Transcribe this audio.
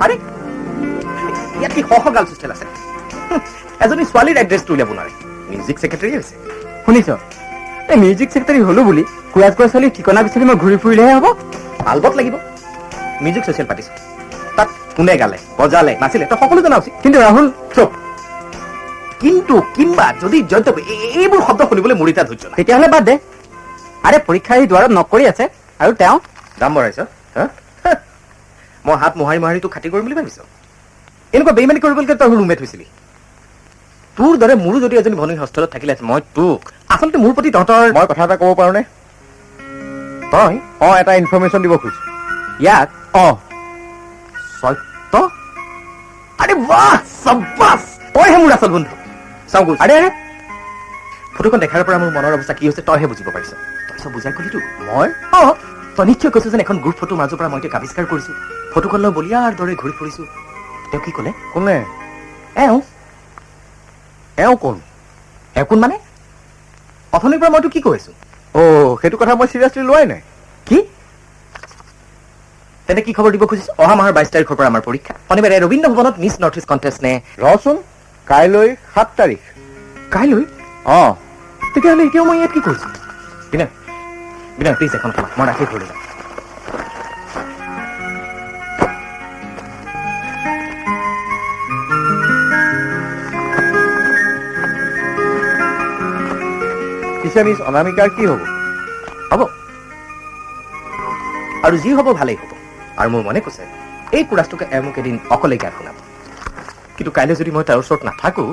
আৰে ইয়াত কি শ গাৰ্লছ হোষ্টেল আছে? এজনী ছোৱালীৰ এড্ৰেছটো উলিয়াব নোৱাৰে, মিউজিক ছেক্ৰেটাৰী হৈছে। শুনিছ, এই মিউজিক ছেক্ৰেটাৰী হলো বুলি কুৰাজ কৰা ছোৱালীৰ ঠিকনা বিচাৰি মই ঘূৰি ফুৰিলেহে হ'ব? আলবত লাগিব। মিউজিক ছ'চিয়েল পাতিছো, তাত কোনে গালে, বজালে, নাছিলে তই সকলো জনা উচিত। কিন্তু ৰাহুল, চুপ। কিন্তু কিম্বা যদি জয়ন্ত এইবোৰ শব্দ শুনিবলৈ মোৰ এতিয়া ধৈৰ্য নাই। তেতিয়াহ'লে বাদ দে। আৰে পৰীক্ষা এই দুৱাৰত নক কৰি আছে আৰু তেওঁ দাম বঢ়াইছ? মই হাত মোহাৰি মোহাৰি তোক খাতি কৰিম বুলি ভাবিছ? এনেকুৱা বেইমানি কৰিবলৈ তই ৰুমমেট হৈছিলি? তোৰ দৰে মোৰো যদি এজনী ভনী হোষ্টেলত থাকিলে মই তোক আচলতে মোৰ প্ৰতি তহঁতৰ মই কথা এটা ক'ব পাৰোঁনে? তই এটা ইনফৰমেশ্যন দিব খুজিছোঁ। ইয়াক সত্য? আৰে বাহ, চাব্বাছ, তইহে মোৰ আচল বন্ধু। চাওঁ গৈ। আৰে ফটোখন দেখাৰ পৰা মোৰ মনৰ অৱস্থা কি হৈছে তইহে বুজিব পাৰিছ। তই চব বুজাই কলিতো। মই তই নিশ্চয় কৈছো যেন এখন গ্ৰুপ ফটো মাজৰ পৰা মই তেওঁক আৱিষ্কাৰ কৰিছো, ফটোখন লৈ বলিয়াৰ দৰে ঘূৰি ফুৰিছো। তেওঁ কি ক'লে? কোনে? এওঁ কোন? এওঁ কোন মানে? অথনিৰ পৰা মইতো কি কৈছো? সেইটো কথা মই চিৰিয়াছলি লোৱাই নাই। কি তেন্তে কি খবৰ দিব খুজিছো? অহা মাহৰ 22 তাৰিখৰ পৰা আমাৰ পৰীক্ষা। শনিবাৰে ৰবীন্দ্ৰ ভৱনত মিছ নৰ্থ ইষ্ট কণ্টেষ্ট নে? ৰচোন, কাইলৈ 7 তাৰিখ। কাইলৈ? তেতিয়াহ'লে এতিয়াও মই ইয়াত কি কৰিছো? বিনয়, বিনয় প্লিজ এখন খেলা, মই ৰাখি ঘৰলৈ যাম। পিছে মিছ অনামিকাৰ কি হ'ব? হ'ব, আৰু যি হ'ব ভালেই হ'ব। আৰু মোৰ মনে কৈছে এই কুৰাজটোকে মোক এদিন অকলে গান শুনাব। কিন্তু কাইলৈ যদি মই তাৰ ওচৰত নাথাকো